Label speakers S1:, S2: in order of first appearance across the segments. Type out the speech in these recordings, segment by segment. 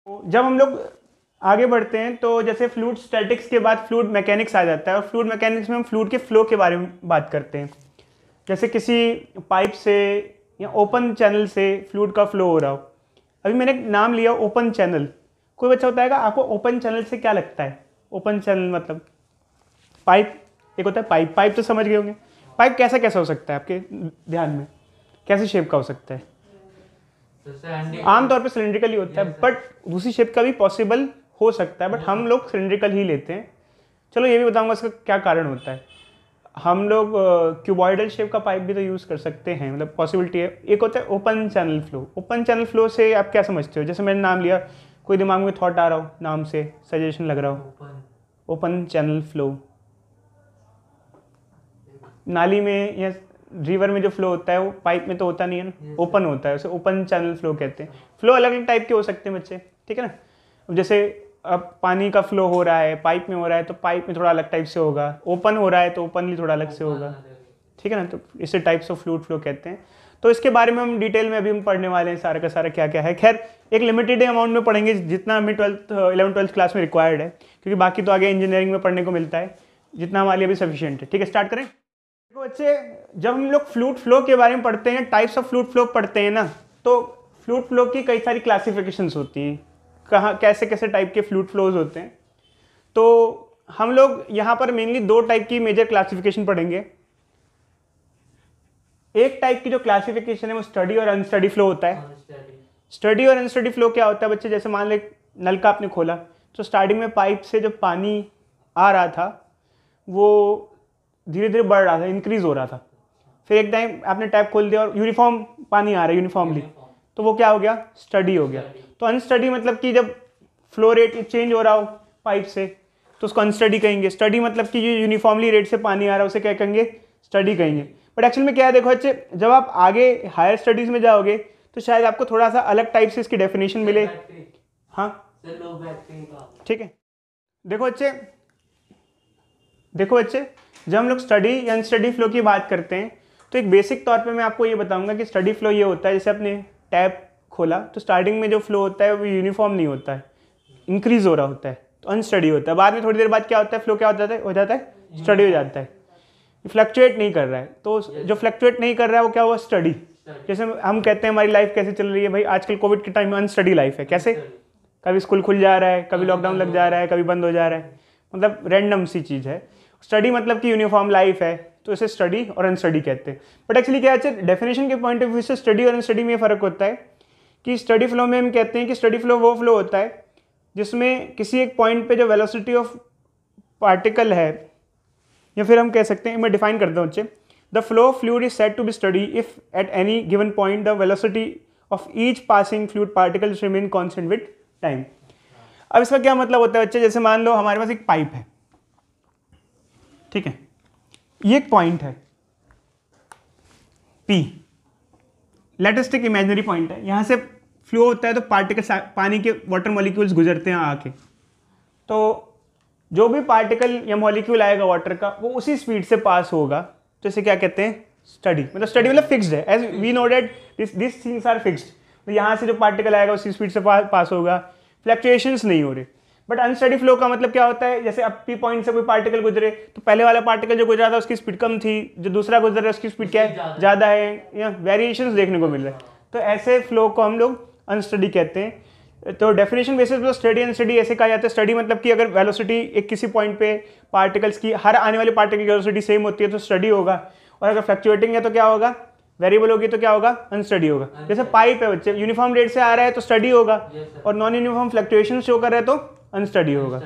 S1: जब हम लोग आगे बढ़ते हैं तो जैसे फ्लूइड स्टैटिक्स के बाद फ्लूइड मैकेनिक्स आ जाता है, और फ्लूइड मैकेनिक्स में हम फ्लूइड के फ्लो के बारे में बात करते हैं। जैसे किसी पाइप से या ओपन चैनल से फ्लूइड का फ्लो हो रहा हो। अभी मैंने एक नाम लिया ओपन चैनल। कोई बच्चा बताएगा आपको ओपन चैनल से क्या लगता है? ओपन चैनल मतलब पाइप, एक होता है पाइप। पाइप तो समझ गए होंगे। पाइप कैसा कैसा हो सकता है आपके ध्यान में? कैसी शेप का हो सकता है? आमतौर पे सिलिंड्रिकल ही होता है, बट दूसरी शेप का भी पॉसिबल हो सकता है, बट हम लोग सिलिंड्रिकल ही लेते हैं। चलो ये भी बताऊंगा इसका क्या कारण होता है। हम लोग क्यूबॉइडल शेप का पाइप भी तो यूज़ कर सकते हैं, मतलब पॉसिबिलिटी है। एक होता है open channel flow. Open channel flow से आप क्या समझते हो? जैसे मैंने नाम लिया, कोई दिमाग में थॉट आ रहा हो, नाम से सजेशन लग रहा हो। ओपन चैनल फ्लो, नाली में या रिवर में जो फ्लो होता है वो पाइप में तो होता नहीं है ना, ओपन होता है, उसे ओपन चैनल फ्लो कहते हैं। फ्लो अलग अलग टाइप के हो सकते हैं बच्चे, ठीक है ना। अब जैसे अब पानी का फ्लो हो रहा है, पाइप में हो रहा है तो पाइप में थोड़ा अलग टाइप से होगा, ओपन हो रहा है तो ओपनली थोड़ा अलग से होगा, ठीक है ना। तो इसे टाइप्स ऑफ फ्लूइड फ्लो कहते हैं। तो इसके बारे में हम डिटेल में अभी हम पढ़ने वाले हैं, सारा का सारा क्या क्या है। खैर एक लिमिटेड अमाउंट में पढ़ेंगे, जितना हमें 11th 12th क्लास में रिक्वायर्ड है, क्योंकि बाकी तो आगे इंजीनियरिंग में पढ़ने को मिलता है। जितना हमारे लिए भी सफिशिएंट है। ठीक है, स्टार्ट करें। देखो बच्चे, जब हम लोग फ्लूइड फ्लो के बारे में पढ़ते हैं, टाइप्स ऑफ फ्लूइड फ्लो पढ़ते हैं ना, तो फ्लूइड फ्लो की कई सारी क्लासिफिकेशंस होती हैं। कहाँ कैसे कैसे टाइप के फ्लूइड फ्लोज होते हैं। तो हम लोग यहाँ पर मेनली दो टाइप की मेजर क्लासिफिकेशन पढ़ेंगे। एक टाइप की जो क्लासिफिकेशन है वो स्टडी और अनस्टडी फ्लो होता है। स्टडी और अनस्टडी फ्लो क्या होता है बच्चे? जैसे मान लो नल का आपने खोला, तो स्टार्टिंग में पाइप से जो पानी आ रहा था वो धीरे धीरे बढ़ रहा था, इंक्रीज हो रहा था। फिर एक टाइम आपने टैप खोल दिया और यूनिफॉर्म पानी आ रहा है, यूनिफॉर्मली, तो वो क्या हो गया? स्टडी हो गया। तो अनस्टडी मतलब कि जब फ्लो रेट चेंज हो रहा हो पाइप से, तो उसको अनस्टडी कहेंगे। स्टडी मतलब कि जो यूनिफॉर्मली रेट से पानी आ रहा है उसे क्या कहेंगे? स्टडी कहेंगे। बट एक्चुअल में क्या है, देखो बच्चे, जब आप आगे हायर स्टडीज में जाओगे तो शायद आपको थोड़ा सा अलग टाइप से इसकी डेफिनेशन मिले। हाँ ठीक है। देखो बच्चे, जब हम लोग स्टडी या अनस्टडी फ्लो की बात करते हैं तो एक बेसिक तौर पे मैं आपको ये बताऊंगा कि स्टडी फ्लो ये होता है, जैसे आपने टैप खोला तो स्टार्टिंग में जो फ्लो होता है वो यूनिफॉर्म नहीं होता है, इंक्रीज हो रहा होता है, तो अनस्टडी होता है। बाद में थोड़ी देर बाद क्या होता है? फ्लो क्या हो जाता है? स्टडी हो जाता है। फ्लक्चुएट नहीं कर रहा है, तो जो फ्लक्चुएट नहीं कर रहा है वो क्या हुआ? स्टडी। जैसे हम कहते हैं हमारी लाइफ कैसे चल रही है भाई, आजकल कोविड के टाइम में अनस्टडी लाइफ है। कैसे? कभी स्कूल खुल जा रहा है, कभी लॉकडाउन लग जा रहा है, कभी बंद हो जा रहा है, मतलब रैंडम सी चीज़ है। स्टडी मतलब कि यूनिफॉर्म लाइफ है, तो इसे स्टडी और अनस्टडी कहते हैं। बट एक्चुअली क्या है, डेफिनेशन के पॉइंट ऑफ व्यू से स्टडी और अनस्टडी में फ़र्क होता है कि स्टडी फ्लो में हम कहते हैं कि स्टडी फ्लो वो फ्लो होता है जिसमें किसी एक पॉइंट पे जो वेलोसिटी ऑफ पार्टिकल है, या फिर हम कह सकते हैं, मैं डिफाइन करता हूँ बच्चे, the flow of fluid is said to be steady if at any given point the velocity of each passing fluid particle remain constant with time. अब इसका क्या मतलब होता है बच्चे? जैसे मान लो हमारे पास एक पाइप है, ठीक है, ये एक पॉइंट है P, लेटेस्ट एक इमेजिनरी पॉइंट है, यहां से फ्लो होता है तो पार्टिकल, पानी के वाटर मॉलिक्यूल्स गुजरते हैं आके, तो जो भी पार्टिकल या मॉलिक्यूल आएगा वाटर का वो उसी स्पीड से पास होगा, तो इसे क्या कहते हैं? स्टडी। मतलब स्टडी मतलब फिक्स्ड है, as we know that this things are fixed. तो यहाँ से जो पार्टिकल आएगा उसी स्पीड से पास होगा, फ्लक्चुएशंस नहीं हो रहे। बट अनस्टडी फ्लो का मतलब क्या होता है? जैसे अब पी पॉइंट से कोई पार्टिकल गुजरे तो पहले वाला पार्टिकल जो गुजरा था उसकी स्पीड कम थी, जो दूसरा गुजर रहा है उसकी स्पीड क्या है? ज़्यादा है, या वेरिएशंस देखने को मिल रहा है। तो ऐसे फ्लो को हम लोग अनस्टडी कहते हैं। तो डेफिनेशन बेसिस पे स्टडी अनस्टडी ऐसे कहा जाता है। स्टडी मतलब कि अगर वेलोसिटी एक किसी पॉइंट पे पार्टिकल्स की, हर आने वाले पार्टिकल की वेलोसिटी सेम होती है तो स्टडी होगा, और अगर फ्लक्चुएटिंग है तो क्या होगा? वेरिएबल होगी तो क्या होगा? अनस्टडी होगा। जैसे पाइप है बच्चे, यूनिफॉर्म रेट से आ रहा है तो स्टडी होगा, और नॉन यूनिफॉर्म फ्लक्चुएशन शो कर रहा है तो अनस्टडी होगा।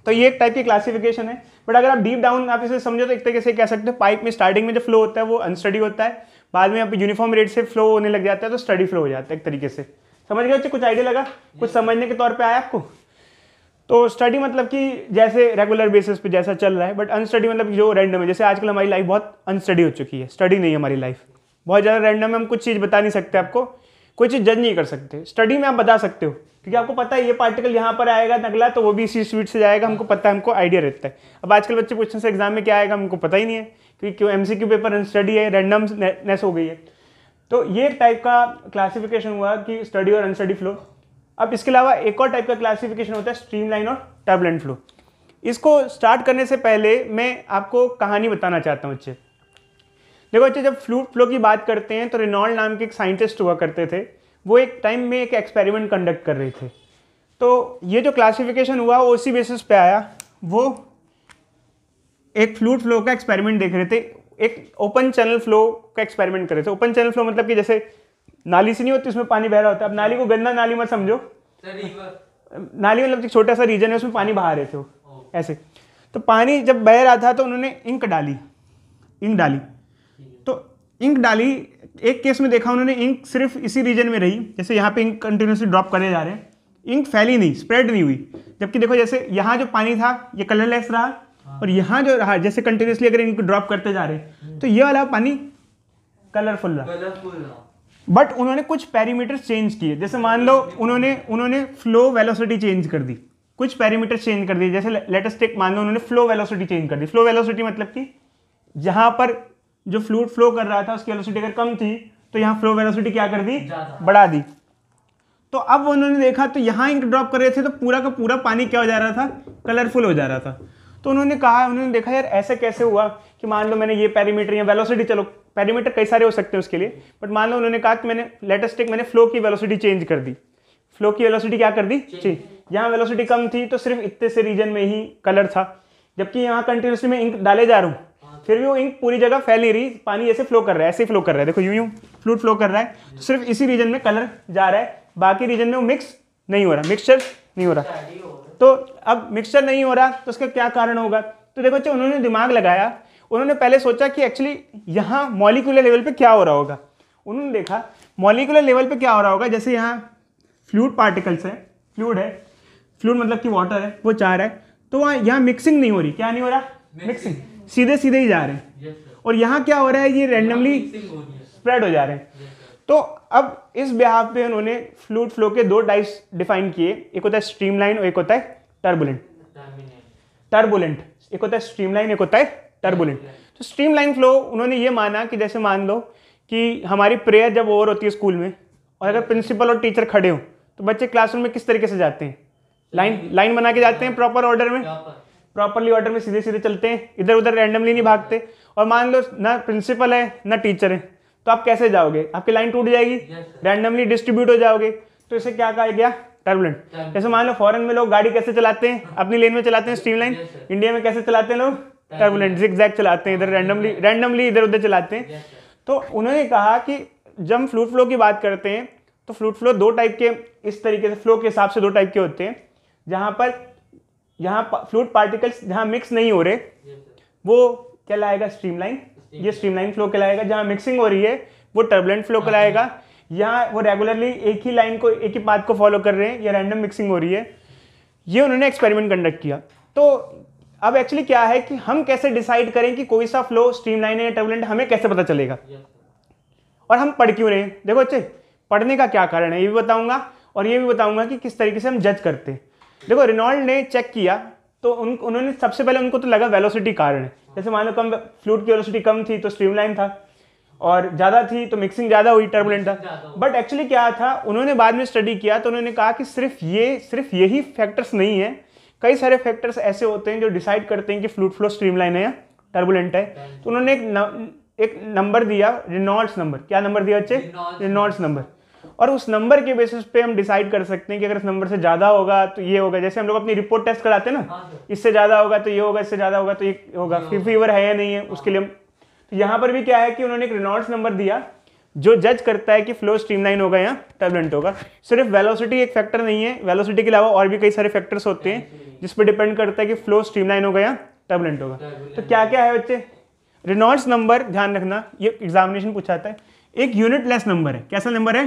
S1: तो ये एक टाइप की क्लासिफिकेशन है। बट अगर आप डीप डाउन आप इसे समझो तो एक तरीके से कह सकते हैं, पाइप में स्टार्टिंग में जो फ्लो होता है वो अनस्टडी होता है, बाद में आप यूनिफॉर्म रेट से फ्लो होने लग जाता है तो स्टडी फ्लो हो जाता है एक तरीके से। समझ गए बच्चे? कुछ आइडिया लगा? कुछ समझने के तौर पे आया आपको? तो स्टडी मतलब कि जैसे रेगुलर बेसिस पे जैसा चल रहा है, बट अनस्टडी मतलब जो रैंडम है। जैसे आजकल हमारी लाइफ बहुत अनस्टडी हो चुकी है, स्टडी नहीं है हमारी लाइफ, बहुत ज़्यादा रैंडम है। हम कुछ चीज़ बता नहीं सकते आपको, कोई चीज़ जज नहीं कर सकते। स्टडी में आप बता सकते हो क्योंकि आपको पता है ये पार्टिकल यहाँ पर आएगा अगला तो वो भी इसी स्पीड से जाएगा, हमको पता है, हमको आइडिया रहता है। अब आजकल बच्चे पूछते हैं एग्जाम में क्या आएगा, हमको पता ही नहीं है, क्योंकि क्यों MCQ पेपर अनस्टडी है, रैंडमनेस हो गई है। तो ये टाइप का क्लासिफिकेशन हुआ कि स्टडी और अनस्टडी फ्लो। अब इसके अलावा एक और टाइप का क्लासिफिकेशन होता है स्ट्रीमलाइन और टर्बुलेंट फ्लो। इसको स्टार्ट करने से पहले मैं आपको कहानी बताना चाहता हूँ बच्चे। देखो बच्चे, जब फ्लूइड फ्लो की बात करते हैं तो रेनॉल्ड नाम के एक साइंटिस्ट हुआ करते थे। वो एक टाइम में एक एक्सपेरिमेंट कंडक्ट कर रहे थे। तो ये जो क्लासिफिकेशन हुआ वो उसी बेसिस पे आया। वो एक फ्लूइड फ्लो का एक्सपेरिमेंट देख रहे थे, एक ओपन चैनल फ्लो का एक्सपेरिमेंट कर रहे थे। ओपन चैनल फ्लो मतलब कि जैसे नाली से नहीं होती, उसमें पानी बह रहा होता है। अब नाली को गंदा नाली मत समझो, नाली मतलब एक छोटा सा रीजन है, उसमें पानी बहा रहे थे वो ऐसे। तो पानी जब बह रहा था तो उन्होंने इंक डाली। तो इंक डाली, एक केस में देखा उन्होंने इंक सिर्फ इसी रीजन में रही, जैसे यहाँ पे इंक कंटिन्यूसली ड्रॉप करे जा रहे हैं, इंक फैली नहीं, स्प्रेड नहीं हुई। जबकि देखो जैसे यहाँ जो पानी था ये कलरलेस रहा, और यहाँ जो रहा जैसे कंटिन्यूसली अगर इंक ड्रॉप करते जा रहे हैं तो ये वाला पानी कलरफुल रहा। बट उन्होंने कुछ पैरामीटर्स चेंज किए। जैसे मान लो उन्होंने फ्लो वेलोसिटी चेंज कर दी, कुछ पैरामीटर्स चेंज कर दिए। जैसे लेट अस टेक, मान लो उन्होंने फ्लो वेलोसिटी चेंज कर दी। फ्लो वेलोसिटी मतलब कि जहाँ पर जो फ्लूइड फ्लो कर रहा था उसकी वेलोसिटी अगर कम थी तो यहाँ फ्लो वेलोसिटी क्या कर दी, बढ़ा दी। तो अब उन्होंने देखा तो यहाँ इंक ड्रॉप कर रहे थे तो पूरा का पूरा पानी क्या हो जा रहा था, कलरफुल हो जा रहा था। तो उन्होंने देखा यार ऐसे कैसे हुआ कि मान लो मैंने ये पैरामीटर या वेलोसिटी, चलो पैरामीटर कई सारे हो सकते हैं उसके लिए, बट मान लो उन्होंने कहा कि मैंने फ्लो की वेलोसिटी चेंज कर दी। फ्लो की वेलोसिटी क्या कर दी, चेंज। यहाँ वेलोसिटी कम थी तो सिर्फ इतने से रीजन में ही कलर था, जबकि यहाँ कंटिन्यूसली मैं इंक डाले जा रहा हूँ फिर भी वो इंक पूरी जगह फैल नहीं रही, पानी ऐसे फ्लो कर रहा है, ऐसे ही फ्लो कर रहा है। देखो यूं फ्लूइड फ्लो कर रहा है तो सिर्फ इसी रीजन में कलर जा रहा है, बाकी रीजन में वो मिक्स नहीं हो रहा, मिक्सचर नहीं हो रहा। तो अब मिक्सचर नहीं हो रहा तो उसका क्या कारण होगा। तो देखो बच्चों, उन्होंने दिमाग लगाया। उन्होंने पहले सोचा कि एक्चुअली यहाँ मॉलिक्यूलर लेवल पे क्या हो रहा होगा। उन्होंने देखा मॉलिक्यूलर लेवल पे क्या हो रहा होगा। जैसे यहाँ फ्लूइड पार्टिकल्स है, फ्लूइड मतलब कि वाटर है, वो चाह रहा है, तो वहाँ यहाँ मिक्सिंग नहीं हो रही। क्या नहीं हो रहा, मिक्सिंग, सीधे सीधे ही जा रहे हैं। और यहाँ क्या हो रहा है, ये रैंडमली स्प्रेड हो जा रहे हैं। तो अब इस बिहाफ पे उन्होंने फ्लूइड फ्लो के दो टाइप्स डिफाइन किए, एक होता है स्ट्रीमलाइन और एक होता है टर्बुलेंट। एक होता है स्ट्रीमलाइन, एक होता है टर्बुलेंट। तो स्ट्रीमलाइन फ्लो उन्होंने ये माना कि जैसे मान लो कि हमारी प्रेयर जब ओवर होती है स्कूल में, और अगर प्रिंसिपल और टीचर खड़े हो तो बच्चे क्लासरूम में किस तरीके से जाते हैं, लाइन बना के जाते हैं, प्रॉपर ऑर्डर में, प्रॉपरली ऑर्डर में सीधे सीधे चलते हैं, इधर उधर रैंडमली नहीं भागते। और मान लो ना प्रिंसिपल है ना टीचर है, तो आप कैसे जाओगे, आपकी लाइन टूट जाएगी, रैंडमली डिस्ट्रीब्यूट हो जाओगे। तो इसे क्या कहा गया, टर्बुलेंट। जैसे मान लो फॉरेन में लोग गाड़ी कैसे चलाते हैं, अपनी लेन में चलाते हैं स्ट्रीमलाइन, इंडिया में कैसे चलाते हैं लोग, टर्बुलेंट, जिगजैग चलाते हैं, इधर रैंडमली इधर उधर चलाते हैं। तो उन्होंने कहा कि जब हम फ्लूइड फ्लो की बात करते हैं तो फ्लूइड फ्लो दो टाइप के, इस तरीके से फ्लो के हिसाब से दो टाइप के होते हैं। जहाँ पर यहाँ फ्लूइड पार्टिकल्स जहाँ मिक्स नहीं हो रहे वो कहलाएगा स्ट्रीमलाइन, ये स्ट्रीमलाइन फ्लो कहलाएगा। जहाँ मिक्सिंग हो रही है वो टर्बुलेंट फ्लो कहलाएगा। यहाँ वो रेगुलरली एक ही लाइन को, एक ही पाथ को फॉलो कर रहे हैं, या रैंडम मिक्सिंग हो रही है। ये उन्होंने एक्सपेरिमेंट कंडक्ट किया। तो अब एक्चुअली क्या है कि हम कैसे डिसाइड करें कि कोई सा फ्लो स्ट्रीमलाइन है या टर्बुलेंट, हमें कैसे पता चलेगा, और हम पढ़ क्यों रहे हैं। देखो बच्चे, पढ़ने का क्या कारण है ये भी बताऊंगा, और ये भी बताऊंगा कि किस तरीके से हम जज करते हैं। देखो रेनॉल्ड ने चेक किया तो उन्होंने सबसे पहले उनको तो लगा वेलोसिटी कारण है। जैसे मान लो कम फ्लूइड की वेलोसिटी कम थी तो स्ट्रीमलाइन था, और ज़्यादा थी तो मिक्सिंग ज़्यादा हुई, टर्बुलेंट था। बट एक्चुअली क्या था, उन्होंने बाद में स्टडी किया तो उन्होंने कहा कि सिर्फ यही फैक्टर्स नहीं है, कई सारे फैक्टर्स ऐसे होते हैं जो डिसाइड करते हैं कि फ्लूइड फ्लो स्ट्रीमलाइन है या टर्बुलेंट है। तो उन्होंने एक नंबर दिया, रेनॉल्ड्स नंबर। क्या नंबर दिया बच्चे, रेनॉल्ड्स नंबर। और उस नंबर के बेसिस पे हम डिसाइड कर सकते हैं कि अगर इस नंबर से ज़्यादा होगा तो ये होगा। जैसे हम लोग अपनी रिपोर्ट टेस्ट कराते हैं ना, इससे ज़्यादा होगा तो ये होगा, इससे ज़्यादा होगा तो ये होगा, फीवर है या नहीं है उसके लिए। तो यहाँ पर भी क्या है कि उन्होंने एक रेनॉल्ड्स नंबर दिया जो जज करता है कि फ्लो स्ट्रीमलाइन होगा या टर्बुलेंट होगा। सिर्फ वेलोसिटी एक फैक्टर नहीं है, वेलोसिटी के अलावा और भी कई सारे फैक्टर्स होते हैं जिस पर डिपेंड करता है कि फ्लो स्ट्रीमलाइन होगा या टर्बुलेंट होगा। तो क्या क्या है बच्चे, रेनॉल्ड्स नंबर, ध्यान रखना ये एग्जामिनेशन पूछाता है, एक यूनिटलेस नंबर है। कैसा नंबर है,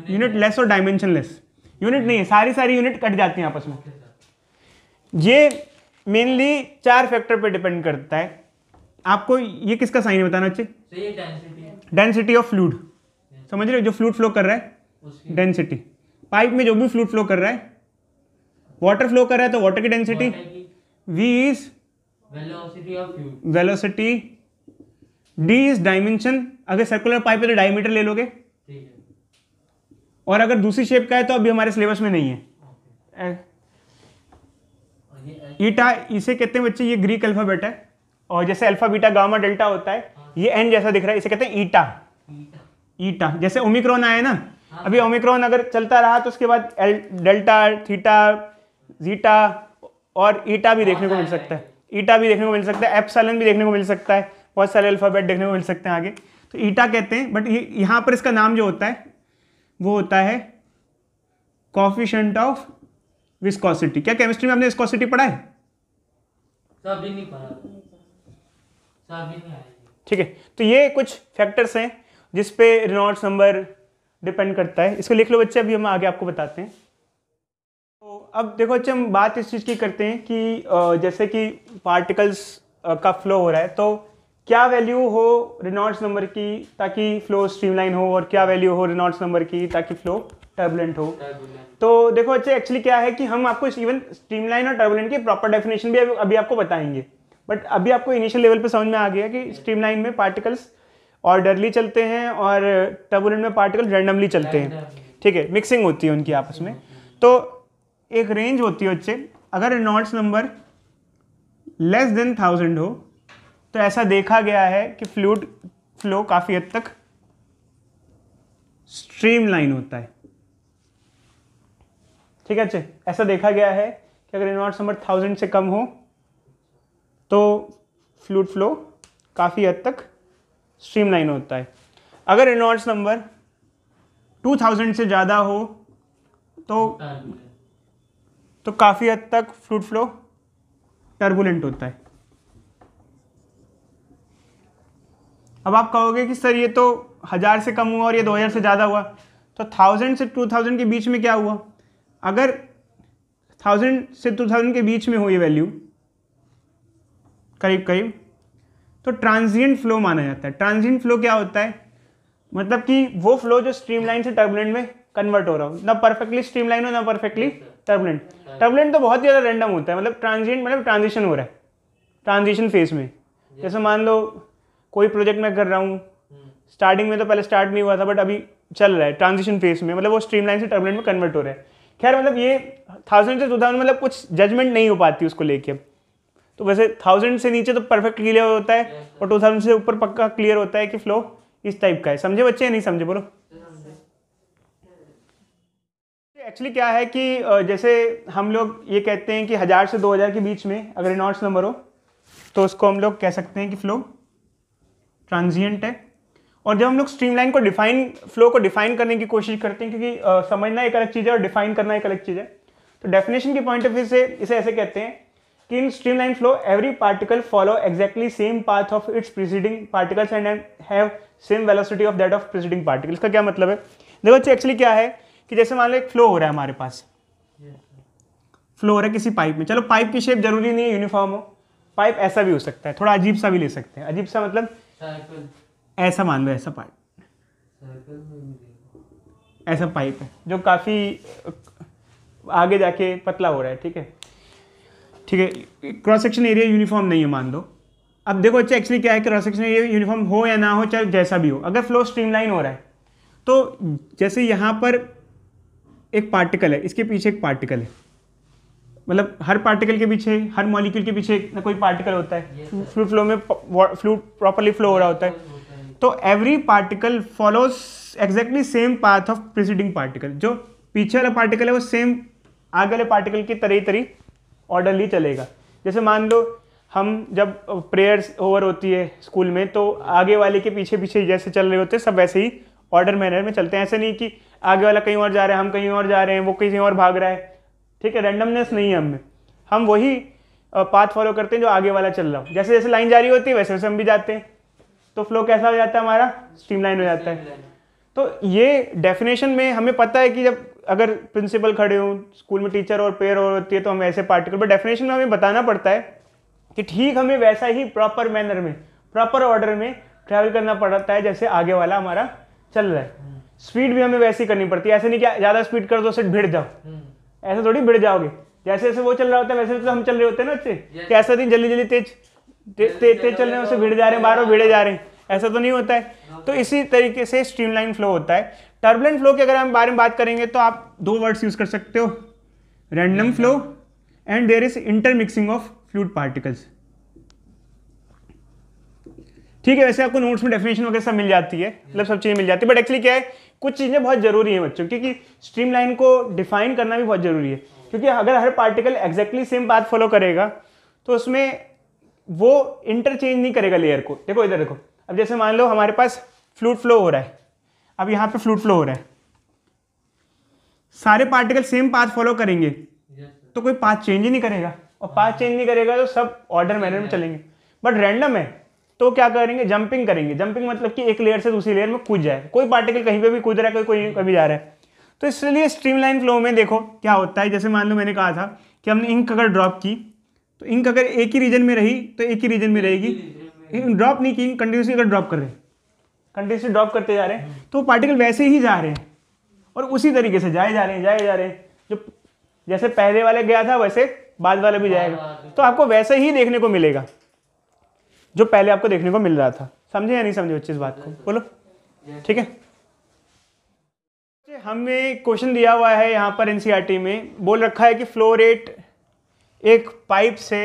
S1: यूनिटलेस और डायमेंशनलेस। यूनिट नहीं है, सारी यूनिट कट जाती हैं आपस में। ये मेनली 4 फैक्टर पे डिपेंड करता है। आपको ये किसका साइन है बताना बच्चे, डेंसिटी ऑफ फ्लूइड, समझ रहे हो, जो फ्लूइड फ्लो कर रहा है डेंसिटी। पाइप में जो भी फ्लूइड फ्लो कर रहा है, वाटर फ्लो कर रहा है तो वाटर की density, V is velocity, D is dimension. अगर सर्कुलर पाइप है तो डायमीटर ले लोगे, और अगर दूसरी शेप का है तो अभी हमारे सिलेबस में नहीं है। ईटा इसे कहते हैं बच्चे, ये ग्रीक अल्फाबेट है, और जैसे अल्फा बीटा गामा डेल्टा होता है, ये एन जैसा दिख रहा है, इसे कहते हैं ईटा। ईटा जैसे ओमिक्रॉन आया ना, अभी ओमिक्रॉन अगर चलता रहा तो उसके बाद डेल्टा, थीटा, जीटा और ईटा भी देखने को मिल सकता है, ईटा भी देखने को मिल सकता है, एप्सिलॉन भी देखने को मिल सकता है, बहुत सारे अल्फाबेट देखने को मिल सकते हैं आगे, तो ईटा कहते हैं। बट ये यहाँ पर इसका नाम जो होता है वो होता है कोएफिशिएंट ऑफ विस्कोसिटी। क्या केमिस्ट्री में आपने विस्कोसिटी पढ़ा है?
S2: सभी नहीं पढ़ा, सभी नहीं आया।
S1: ठीक है, तो ये कुछ फैक्टर्स हैं जिस पे रेनॉल्ड्स नंबर डिपेंड करता है। इसको लिख लो बच्चे, अभी हम आगे आपको बताते हैं। तो अब देखो बच्चे, हम बात इस चीज़ की करते हैं कि जैसे कि पार्टिकल्स का फ्लो हो रहा है, तो क्या वैल्यू हो रेनॉल्ड्स नंबर की ताकि फ्लो स्ट्रीमलाइन हो, और क्या वैल्यू हो रेनॉल्ड्स नंबर की ताकि फ्लो टर्बुलेंट हो। तो देखो बच्चे, एक्चुअली क्या है कि हम आपको इवन स्ट्रीमलाइन और टर्बुलेंट की प्रॉपर डेफिनेशन भी अभी आपको बताएंगे, बट अभी आपको इनिशियल लेवल पे समझ में आ गया कि स्ट्रीमलाइन में पार्टिकल्स ऑर्डरली चलते हैं और टर्बुलेंट में पार्टिकल रैंडमली चलते हैं। ठीक है, मिक्सिंग होती है उनकी आपस में। तो एक रेंज होती है बच्चे, अगर रेनॉल्ड्स नंबर लेस देन 1000 हो तो ऐसा देखा गया है कि फ्लूइड फ्लो काफ़ी हद तक स्ट्रीमलाइन होता है। ठीक है बच्चे, ऐसा देखा गया है कि अगर रेनॉल्ड्स नंबर 1000 से कम हो तो फ्लूइड फ्लो काफ़ी हद तक स्ट्रीमलाइन होता है। अगर रेनॉल्ड्स नंबर 2000 से ज़्यादा हो तो काफ़ी हद तक फ्लूइड फ्लो टर्बुलेंट होता है। अब आप कहोगे कि सर ये तो 1000 से कम हुआ और ये 2000 से ज़्यादा हुआ, तो 1000 से 2000 के बीच में क्या हुआ? अगर 1000 से 2000 के बीच में हो ये वैल्यू करीब करीब, तो ट्रांजिएंट फ्लो माना जाता है। ट्रांजिएंट फ्लो क्या होता है? मतलब कि वो फ्लो जो स्ट्रीमलाइन से टर्बुलेंट में कन्वर्ट हो रहा हो, ना परफेक्टली स्ट्रीमलाइन हो ना परफेक्टली टर्बुलेंट। टर्बुलेंट तो बहुत ज़्यादा रैंडम होता है, मतलब ट्रांजिएंट मतलब ट्रांजिशन हो रहा है, ट्रांजिशन फेज में। जैसे मान लो कोई प्रोजेक्ट मैं कर रहा हूँ, स्टार्टिंग में तो पहले स्टार्ट नहीं हुआ था बट अभी चल रहा है ट्रांजिशन फेज में, मतलब वो स्ट्रीमलाइन से टर्बुलेंट में कन्वर्ट हो रहा है। खैर मतलब ये 1000 से 2000 मतलब कुछ जजमेंट नहीं हो पाती उसको लेके। तो वैसे 1000 से नीचे तो परफेक्ट क्लियर होता है और 2000 से ऊपर पक्का क्लियर होता है कि फ्लो इस टाइप का है। समझे बच्चे या नहीं समझे? बोलो। एक्चुअली क्या है कि जैसे हम लोग ये कहते हैं कि 1000 से 2000 के बीच में अगर रेनॉल्ड्स नंबर हो तो उसको हम लोग कह सकते हैं कि फ्लो ट्रांजिएंट है। और जब हम लोग स्ट्रीमलाइन को फ्लो को डिफाइन करने की कोशिश करते हैं, क्योंकि समझना एक अलग चीज़ है और डिफाइन करना एक अलग चीज़ है, तो डेफिनेशन के पॉइंट ऑफ व्यू से इसे ऐसे कहते हैं कि in streamline flow every particle follow exactly same path of its preceding particles and have same velocity of that of preceding particle. इसका क्या मतलब है? देखो बच्चे, एक्चुअली क्या है कि जैसे मान लो एक फ्लो हो रहा है, हमारे पास फ्लो हो रहा है किसी पाइप में। चलो पाइप की शेप जरूरी नहीं है यूनिफॉर्म हो, पाइप ऐसा भी हो सकता है, थोड़ा अजीब सा भी ले सकते हैं। अजीब सा मतलब ऐसा मान लो, ऐसा पाइप, ऐसा पाइप है जो काफ़ी आगे जाके पतला हो रहा है। ठीक है, ठीक है, क्रॉस सेक्शन एरिया यूनिफॉर्म नहीं है मान लो। अब देखो अच्छा, एक्चुअली क्या है, क्रॉस सेक्शन एरिया यूनिफॉर्म हो या ना हो, चाहे जैसा भी हो, अगर फ्लो स्ट्रीमलाइन हो रहा है तो जैसे यहाँ पर एक पार्टिकल है, इसके पीछे एक पार्टिकल है, मतलब हर पार्टिकल के पीछे, हर मॉलिक्यूल के पीछे ना कोई पार्टिकल होता है। फ्लूइड फ्लो में फ्लूइड प्रॉपर्ली फ्लो हो रहा होता है, तो every particle follows exactly same path of preceding particle. जो पीछे वाला पार्टिकल है वो सेम आगे वाले पार्टिकल की तरह ऑर्डरली चलेगा। जैसे मान लो हम जब प्रेयर्स ओवर होती है स्कूल में, तो आगे वाले के पीछे पीछे जैसे चल रहे होते हैं सब वैसे ही ऑर्डर मैनर में चलते हैं। ऐसे नहीं कि आगे वाला कहीं और जा रहा है, हम कहीं और जा रहे हैं, वो कहीं और भाग रहा है। ठीक है, रैंडमनेस नहीं है हमें, हम वही पाथ फॉलो करते हैं जो आगे वाला चल रहा हो। जैसे जैसे लाइन जारी होती है वैसे वैसे हम भी जाते हैं, तो फ्लो कैसा हो जाता है हमारा? स्ट्रीमलाइन हो जाता है। तो ये डेफिनेशन में हमें पता है कि जब अगर प्रिंसिपल खड़े हों स्कूल में, टीचर और पेयर और होती है, तो हम ऐसे पार्टिकल, बट डेफिनेशन में हमें बताना पड़ता है कि ठीक हमें वैसा ही प्रॉपर मैनर में, प्रॉपर ऑर्डर में ट्रैवल करना पड़ता है जैसे आगे वाला हमारा चल रहा है। स्पीड भी हमें वैसी करनी पड़ती है, ऐसे नहीं कि ज़्यादा स्पीड कर दो सिर्फ भिड़ जाओ, ऐसे थोड़ी भिड़ जाओगे। जैसे जैसे वो चल रहा होता है वैसे वैसे हम चल रहे होते हैं ना बच्चे, कि ऐसा नहीं जल्दी जल्दी तेज चल रहे हैं, उससे भिड़ जा रहे हैं, बार बार भिड़े जा रहे हैं, ऐसा तो नहीं होता है। तो इसी तरीके से स्ट्रीमलाइन फ्लो होता है। टर्बुलेंट फ्लो के अगर हम बारे में बात करेंगे तो आप दो वर्ड्स यूज कर सकते हो, random flow and there is intermixing of fluid particles. ठीक है, वैसे आपको नोट्स में डेफिनेशन वगैरह सब मिल जाती है, मतलब सब चीज़ें मिल जाती है, बट एक्चुअली क्या है, कुछ चीज़ें बहुत जरूरी है बच्चों, क्योंकि स्ट्रीमलाइन को डिफाइन करना भी बहुत जरूरी है, क्योंकि अगर हर particle exactly same path follow करेगा तो उसमें वो इंटरचेंज नहीं करेगा लेयर को। देखो इधर देखो, अब जैसे मान लो हमारे पास फ्लूइड फ्लो हो रहा है, अब यहाँ पे फ्लूइड फ्लो हो रहा है, सारे पार्टिकल सेम पाथ फॉलो करेंगे तो कोई पाथ चेंज ही नहीं करेगा, और पाथ चेंज नहीं करेगा तो सब ऑर्डर मैनर में चलेंगे। बट रैंडम है तो क्या करेंगे, जंपिंग करेंगे। जंपिंग मतलब कि एक लेयर से दूसरी लेयर में कूद जाए, कोई पार्टिकल कहीं पे भी कूद रहा है, कोई कभी जा रहा है। तो इसलिए स्ट्रीमलाइन फ्लो में देखो क्या होता है, जैसे मान लो मैंने कहा था कि हमने इंक अगर ड्रॉप की तो इंक अगर एक ही रीजन में रही तो एक ही रीजन में रहेगी, ड्रॉप नहीं की, कंटिन्यूसली अगर ड्रॉप कर रहे हैं, कंटिन्यूसली ड्रॉप करते जा रहे हैं तो पार्टिकल वैसे ही जा रहे हैं और उसी तरीके से जाए जा रहे हैं, जो जैसे पहले वाले गया था वैसे बाद वाला भी जाएगा, तो आपको वैसे ही देखने को मिलेगा जो पहले आपको देखने को मिल रहा था। समझे या नहीं समझे बच्चे इस बात को, बोलो। ठीक है, हमें क्वेश्चन दिया हुआ है यहाँ पर एनसीईआरटी में, बोल रखा है कि फ्लो रेट एक पाइप से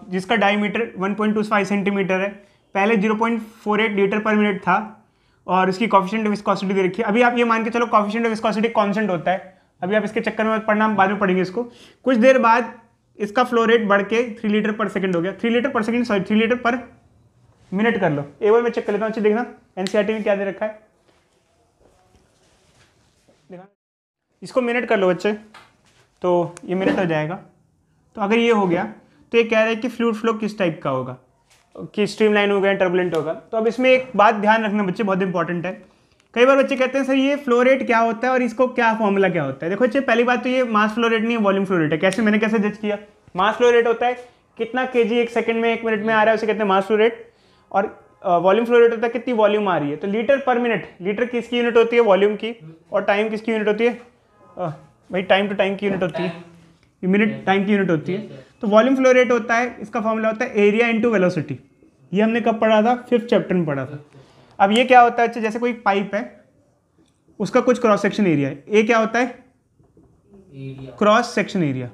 S1: जिसका डायमीटर 1.25 सेंटीमीटर है, पहले 0.48 लीटर पर मिनट था और इसकी कोफिशिएंट ऑफ विस्कोसिटी दे रखी है। अभी आप ये मान के चलो कोफिशिएंट ऑफ विस्कोसिटी कांस्टेंट होता है, अभी आप इसके चक्कर में पढ़ना, बाद में पढ़ेंगे इसको। कुछ देर बाद इसका फ्लो रेट बढ़ के 3 लीटर पर सेकंड हो गया, 3 लीटर पर सेकंड, सॉरी 3 लीटर पर मिनट कर लो। एक बार मैं चेक कर लेता हूँ, अच्छी देखना एनसीईआरटी में क्या दे रखा है, देखा इसको मिनट कर लो बच्चे, तो ये मिनट हो जाएगा। तो अगर ये हो गया तो ये कह रहा है कि फ्लूइड फ्लो किस टाइप का होगा, कि स्ट्रीमलाइन होगा या टर्बुलेंट होगा। तो अब इसमें एक बात ध्यान रखना बच्चे, बहुत इंपॉर्टेंट है। कई बार बच्चे कहते हैं सर ये फ्लो रेट क्या होता है और इसको क्या फॉर्मूला क्या होता है। देखो बच्चे, पहली बात तो ये मास फ्लो रेट नहीं है, वॉल्यूम फ्लो रेट है। कैसे, मैंने कैसे जज किया, मास फ्लो रेट होता है कितना केजी एक सेकंड में, एक मिनट में आ रहा है, उसे कहते हैं मास फ्लो रेट, और वॉल्यूम फ्लो रेट होता है कितनी वॉल्यूम आ रही है। तो लीटर पर मिनट, लीटर किसकी यूनिट होती है, वॉल्यूम की, और टाइम किसकी यूनिट होती है, भाई टाइम टू टाइम की यूनिट होती है, मिनट टाइम की यूनिट होती है। तो वॉल्यूम फ्लो रेट होता है, इसका फॉर्मूला होता है एरिया इंटू वेलोसिटी। ये हमने कब पढ़ा था, 5th चैप्टर में पढ़ा था। अब ये क्या होता है, जैसे कोई पाइप है उसका कुछ क्रॉस सेक्शन एरिया है, ए क्या होता है, क्रॉस सेक्शन एरिया,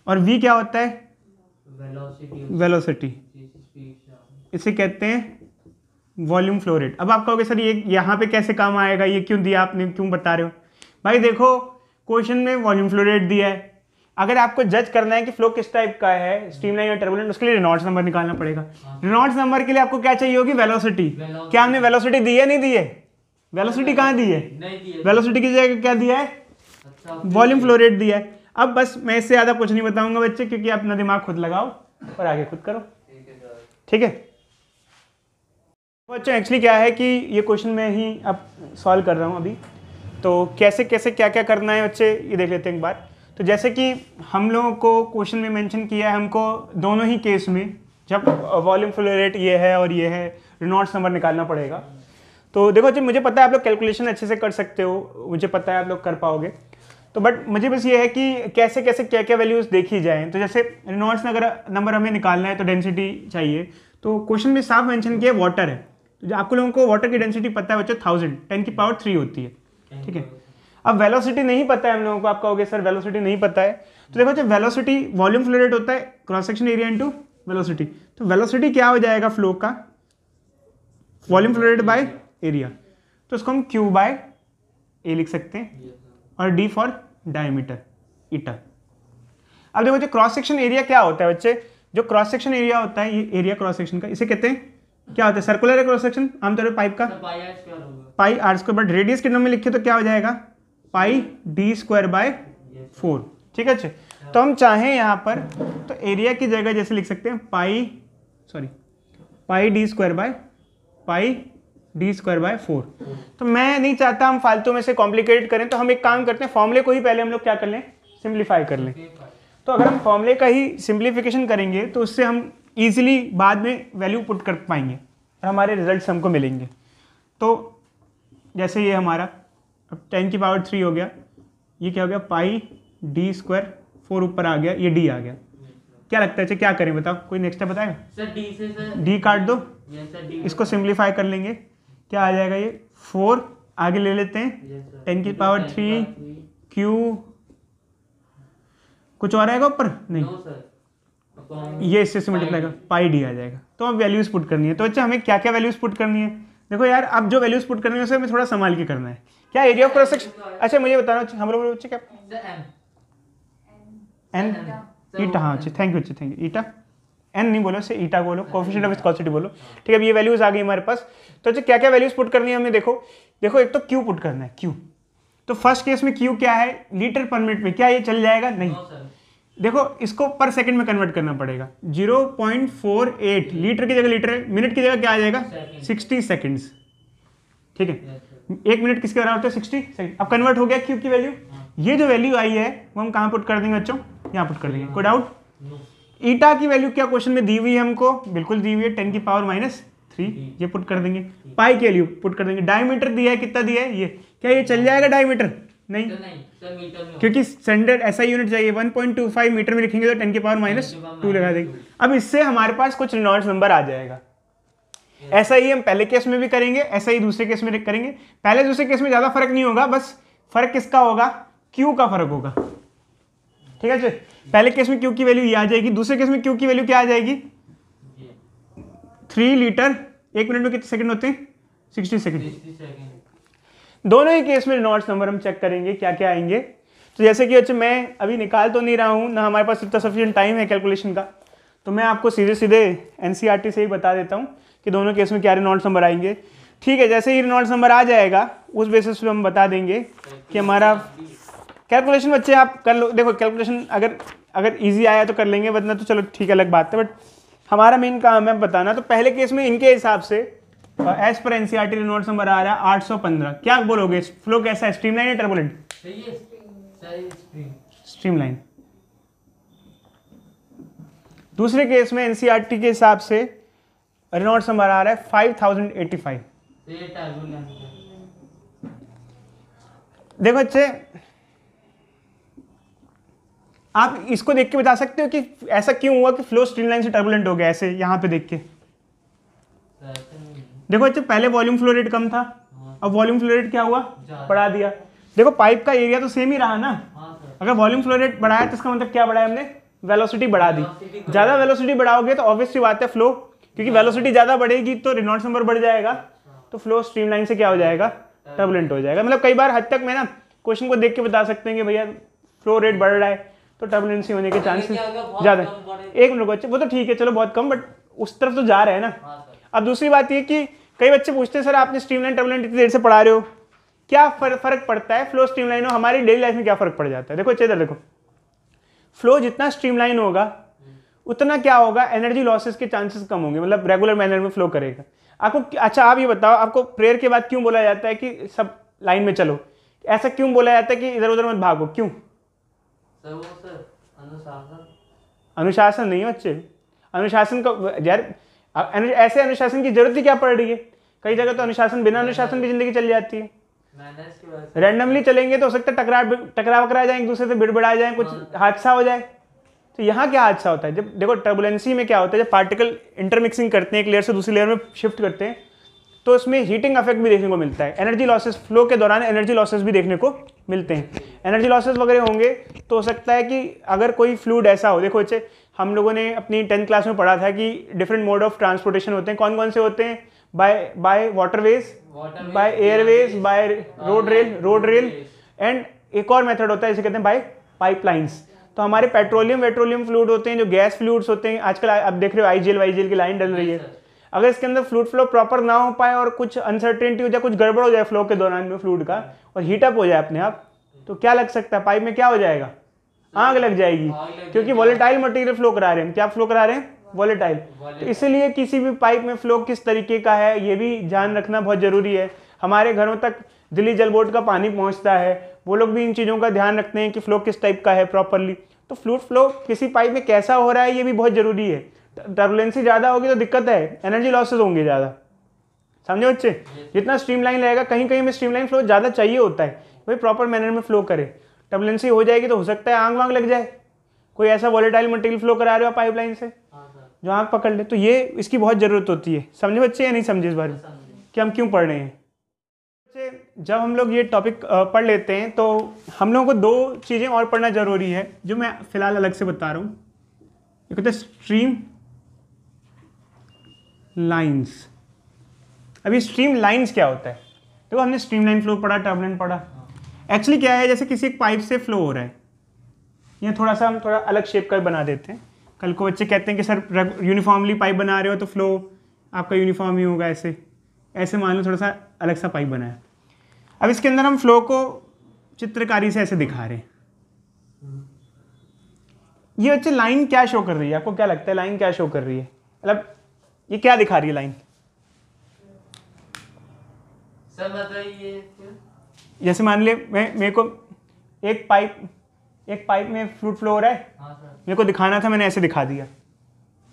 S1: और वी क्या होता है, वेलोसिटी, इसे कहते हैं वॉल्यूम फ्लो रेट। अब आप कहोगे सर ये यहाँ पे कैसे काम आएगा, ये क्यों दिया आपने, क्यों बता रहे हो। भाई देखो, क्वेश्चन में वॉल्यूम फ्लो रेट दिया है, अगर आपको जज करना है कि फ्लो किस टाइप का है, स्ट्रीमलाइन या टर्बुलेंट, उसके लिए रेनॉल्ड्स नंबर निकालना पड़ेगा। रेनॉल्ड्स नंबर के लिए आपको क्या चाहिए होगी, वेलोसिटी। क्या हमने वेलोसिटी दी है, नहीं दी है, वेलोसिटी कहाँ दी है, वेलोसिटी की जगह क्या दिया है, वॉल्यूम फ्लो रेट दिया है। अब बस मैं इससे ज़्यादा कुछ नहीं बताऊंगा बच्चे, क्योंकि आप अपना दिमाग खुद लगाओ और आगे खुद करो। ठीक है बच्चों, एक्चुअली क्या है कि ये क्वेश्चन मैं ही अब सॉल्व कर रहा हूँ अभी, तो कैसे कैसे क्या क्या करना है बच्चे ये देख लेते हैं एक बार। तो जैसे कि हम लोगों को क्वेश्चन में मेंशन किया है, हमको दोनों ही केस में जब वॉल्यूम फ्लो रेट ये है और ये है, रेनॉल्ड्स नंबर निकालना पड़ेगा। तो देखो जी, मुझे पता है आप लोग कैलकुलेशन अच्छे से कर सकते हो, मुझे पता है आप लोग कर पाओगे, तो बट मुझे बस ये है कि कैसे कैसे क्या क्या वैल्यूज़ देखी जाएँ। तो जैसे रेनॉल्ड्स नंबर हमें निकालना है तो डेंसिटी चाहिए, तो क्वेश्चन में साफ मेंशन किया वाटर है, तो आपको लोगों को वाटर की डेंसिटी पता है बच्चों, 1000 होती है। ठीक है, अब वेलोसिटी नहीं पता है हम लोगों को, आप कहोगे सर वेलोसिटी नहीं पता है, तो देखो जब वेलोसिटी, वॉल्यूम फ्लो रेट होता है cross section area into velocity, तो वेलोसिटी क्या हो जाएगा फ्लो का, volume flow rate by area, तो उसको हम Q बाय ए लिख सकते हैं, और D फॉर डायमीटर, ईटा। अब देखो जो क्रॉस सेक्शन एरिया क्या होता है बच्चे, जो क्रॉस सेक्शन एरिया होता है, ये एरिया क्रॉस सेक्शन का, इसे कहते हैं क्या होता है, सर्कुलर क्रॉस सेक्शन आमतौर पर पाइप का पाई आर स्क्वायर, बट रेडियस के टर्म में लिखे तो क्या हो जाएगा, पाई D स्क्वायर बाय 4। ठीक है अच्छे, तो हम चाहें यहाँ पर तो एरिया की जगह जैसे लिख सकते हैं पाई D स्क्वायर बाय 4। तो मैं नहीं चाहता हम फालतू में से कॉम्प्लिकेटेड करें, तो हम एक काम करते हैं, फॉर्मूले को ही पहले हम लोग क्या कर लें, सिंप्लीफाई कर लें। तो अगर हम फॉर्मूले का ही सिंप्लीफिकेशन करेंगे तो उससे हम ईजिली बाद में वैल्यू पुट कर पाएंगे और हमारे रिजल्ट्स हमको मिलेंगे। तो जैसे ये हमारा अब 10 की पावर 3 हो गया, ये क्या हो गया, पाई D स्क्वायर 4 ऊपर आ गया, ये D आ गया। क्या लगता है क्या करें बताओ, कोई नेक्स्ट स्टेप बताएगा।
S2: सर D से सर
S1: D काट दो,
S2: यस सर D,
S1: इसको सिंप्लीफाई कर लेंगे, क्या आ जाएगा ये 4, आगे ले लेते हैं 10 की पावर 3 क्यू, कुछ और आएगा ऊपर नहीं,
S2: नो सर
S1: ये इससे मल्टीप्लाई कर पाई डी आ जाएगा। तो अब वैल्यूज पुट करनी है। तो अच्छा हमें क्या क्या वैल्यूज पुट करनी है? देखो यार अब जो वैल्यूज पुट करनी है उसे हमें थोड़ा संभाल के करना है। क्या एरिया ऑफ क्रॉस सेक्शन, अच्छा मुझे बताना हम लोग बच्चे क्या एन ईटा, हाँ अच्छा थैंक यू ईटा, एन नहीं बोलो, से ईटा बोलो, कोएफिशिएंट ऑफ विस्कोसिटी बोलो। ठीक है, अब ये वैल्यूज आ गई हमारे पास। तो अच्छा क्या क्या वैल्यूज पुट करनी है हमें? देखो एक तो क्यू पुट करना है, क्यू। तो फर्स्ट केस में क्यू क्या है? लीटर पर मिनट में। क्या ये चल जाएगा? नहीं। देखो इसको पर सेकंड में कन्वर्ट करना पड़ेगा। 0.48 लीटर की जगह लीटर, मिनट की जगह क्या आ जाएगा? 60 सेकेंड्स। ठीक है, एक मिनट किसके बराबर होता है? 60 सेकंड। अब कन्वर्ट हो गया क्यू की वैल्यू। ये जो वैल्यू आई है वो हम कहाँ पुट कर देंगे बच्चों? यहाँ पुट कर देंगे। कोई डाउट? ईटा की वैल्यू क्या क्वेश्चन में दी हुई है हमको? बिल्कुल दी हुई है, 10 की पावर -3, ये पुट कर देंगे। पाई की वैल्यू पुट कर देंगे। डायमीटर दिया है, कितना दिया है? ये क्या ये चल जाएगा डायमीटर? नहीं, क्योंकि स्टैंडर्ड एसआई यूनिट चाहिए। 1.25 मीटर में लिखेंगे तो 10 की पावर -2 लगा देंगे। अब इससे हमारे पास कुछ रेनॉल्ड्स नंबर आ जाएगा। ऐसा ही हम पहले केस में भी करेंगे, ऐसा ही दूसरे केस में करेंगे। पहले दूसरे केस में ज्यादा फर्क नहीं होगा, बस फर्क किसका होगा? क्यू का फर्क होगा। ठीक है, पहले केस में क्यू की वैल्यू ये आ जाएगी, दूसरे केस में क्यू की वैल्यू क्या आ जाएगी? 3 लीटर। एक मिनट में कितने सेकंड होते हैं? 60 सेकंड। दोनों ही केस में रेनॉल्ड्स नंबर हम चेक करेंगे क्या क्या आएंगे। तो जैसे कि अच्छा मैं अभी निकाल तो नहीं रहा हूँ ना, हमारे पास इतना सफिशिएंट टाइम है कैलकुलेशन का, तो मैं आपको सीधे सीधे एनसीईआरटी से ही बता देता हूँ कि दोनों केस में क्या रेनॉल्ड्स नंबर आएंगे। ठीक है, जैसे ही रेनॉल्ड्स नंबर आ जाएगा उस बेसिस पे हम बता देंगे कि हमारा कैलकुलेशन। बच्चे आप कर लो, देखो कैलकुलेशन अगर ईजी आया तो कर लेंगे, वरना तो चलो ठीक है अलग बात है, बट हमारा मेन काम है बताना। तो पहले केस में इनके हिसाब से as per NCERT Reynolds number आ रहा है 815। क्या बोलोगे? फ्लो कैसा है? स्ट्रीमलाइन या टर्बुलेंट? स्ट्रीमलाइन। दूसरे केस में एनसीईआरटी के हिसाब से रेनॉल्ड्स नंबर आ रहा है 5085। देखो अच्छे, आप इसको देख के बता सकते हो कि ऐसा क्यों हुआ कि फ्लो स्ट्रीमलाइन से टर्बुलेंट हो गया? ऐसे यहां पे देख के देखो अच्छा, पहले वॉल्यूम फ्लो रेट कम था, अब वॉल्यूम फ्लो रेट क्या हुआ? बढ़ा दिया। देखो पाइप का एरिया तो सेम ही रहा ना। अगर वॉल्यूम फ्लो रेट बढ़ाया तो इसका मतलब क्या बढ़ाया हमने? वेलोसिटी बढ़ा दी। ज्यादा वेलोसिटी बढ़ाओगे तो ऑब्वियसली बात है फ्लो, क्योंकि वेलोसिटी ज्यादा बढ़ेगी तो रेनॉल्ड्स नंबर बढ़ जाएगा, तो फ्लो स्ट्रीमलाइन से क्या हो जाएगा? टर्बुलेंट हो जाएगा। मतलब कई बार हद तक मैं ना क्वेश्चन को देख के बता सकते हैं कि भैया फ्लो रेट बढ़ रहा है तो टर्बुलेंसी होने के चांसेस ज्यादा है। एक मिनट बच्चे, वो तो ठीक है चलो बहुत कम, बट उस तरफ तो जा रहे हैं ना। अब दूसरी बात ये कि कई बच्चे पूछते हैं सर आपने स्ट्रीमलाइन टर्बुलेंट इतनी देर से पढ़ा रहे हो, क्या फर्क पड़ता है फ्लो स्ट्रीमलाइन हो? हमारी डेली लाइफ में क्या फर्क पड़ जाता है? देखो इधर देखो, फ्लो जितना स्ट्रीमलाइन होगा उतना क्या होगा? एनर्जी लॉसेस के चांसेस कम होंगे, मतलब रेगुलर मैनर में फ्लो करेगा। आपको अच्छा आप ये बताओ, आपको प्रेयर के बाद क्यों बोला जाता है कि सब लाइन में चलो? ऐसा क्यों बोला जाता है कि इधर उधर मत भागो? क्यों? अनुशासन नहीं है बच्चे। अनुशासन का यार ऐसे अनुशासन की जरूरत ही क्या पड़ रही है? कई जगह तो अनुशासन, बिना अनुशासन भी जिंदगी चल जाती है। रैंडमली चलेंगे तो हो सकता है टकरा जाए एक दूसरे से, बिड़बिड़ा जाए, कुछ हादसा हो जाए। तो यहाँ क्या हादसा होता है? जब देखो टर्बुलेंसी में क्या होता है, जब पार्टिकल इंटरमिक्सिंग करते हैं, एक लेयर से दूसरी लेयर में शिफ्ट करते हैं, तो इसमें हीटिंग इफेक्ट भी देखने को मिलता है। एनर्जी लॉसेस, फ्लो के दौरान एनर्जी लॉसेस भी देखने को मिलते हैं। एनर्जी लॉसेस वगैरह होंगे तो हो सकता है कि अगर कोई फ्लूइड ऐसा हो, देखो बच्चे हम लोगों ने अपनी 10th क्लास में पढ़ा था कि डिफरेंट मोड ऑफ ट्रांसपोर्टेशन होते हैं। कौन कौन से होते हैं? By waterways, by airways, by road rail and एक और मेथड होता है जिसे कहते हैं बाय पाइपलाइंस। तो हमारे पेट्रोलियम फ्लूइड होते हैं, जो गैस फ्लूइड्स होते हैं, आजकल आप देख रहे हो आईजीएल की लाइन डल रही है। अगर इसके अंदर फ्लूइड फ्लो प्रॉपर ना हो पाए और कुछ अनसर्टेनिटी हो जाए, कुछ गड़बड़ हो जाए फ्लो के दौरान में फ्लूइड का और हीटअप हो जाए अपने आप, तो क्या लग सकता है? पाइप में क्या हो जाएगा? आग लग जाएगी, क्योंकि वॉलेटाइल मटेरियल फ्लो करा रहे हैं। क्या फ्लो करा रहे हैं? वॉलेटाइल। तो इसलिए किसी भी पाइप में फ्लो किस तरीके का है ये भी ध्यान रखना बहुत जरूरी है। हमारे घरों तक दिल्ली जल बोर्ड का पानी पहुंचता है, वो लोग भी इन चीज़ों का ध्यान रखते हैं कि फ्लो किस टाइप का है प्रॉपरली। तो फ्लूइड फ्लो किसी पाइप में कैसा हो रहा है ये भी बहुत जरूरी है। टर्बुलेंसी ज़्यादा होगी तो दिक्कत है, एनर्जी लॉसेस होंगे ज़्यादा। समझे बच्चे? जितना स्ट्रीमलाइन रहेगा, कहीं कहीं में स्ट्रीमलाइन फ्लो ज़्यादा चाहिए होता है, वही प्रॉपर मैनर में फ्लो करे। टर्बुलेंसी हो जाएगी तो हो सकता है आग वाग लग जाए, कोई ऐसा वॉलेटाइल मटेरियल फ्लो करा रहे हो पाइपलाइन से जो आग पकड़ ले, तो ये इसकी बहुत ज़रूरत होती है। समझे बच्चे या नहीं समझे इस बारे में? कि हम क्यों पढ़ रहे हैं। जब हम लोग ये टॉपिक पढ़ लेते हैं तो हम लोगों को दो चीज़ें और पढ़ना ज़रूरी है जो मैं फ़िलहाल अलग से बता रहा हूँ। एक होता है स्ट्रीम लाइंस। अभी स्ट्रीम लाइंस क्या होता है? देखो हमने स्ट्रीम लाइन फ्लो पढ़ा, टर्बुलेंट पढ़ा। एक्चुअली क्या है, जैसे किसी एक पाइप से फ्लो हो रहा है, ये थोड़ा सा हम थोड़ा अलग शेप का बना देते हैं। कल को बच्चे कहते हैं कि सर यूनिफॉर्मली पाइप बना रहे हो तो फ्लो आपका यूनिफॉर्म ही होगा, ऐसे ऐसे मान लो थोड़ा सा अलग सा पाइप बनाया। अब इसके अंदर हम फ्लो को चित्रकारी से ऐसे दिखा रहे हैं। ये बच्चे लाइन क्या शो कर रही है? आपको क्या लगता है लाइन क्या शो कर रही है? मतलब ये क्या दिखा रही है लाइन?
S2: सर बताइए।
S1: जैसे मान ले मेरे को एक पाइप में फ्लूइड फ्लो हो रहा है।
S2: हाँ सर।
S1: मेरे को दिखाना था, मैंने ऐसे दिखा दिया।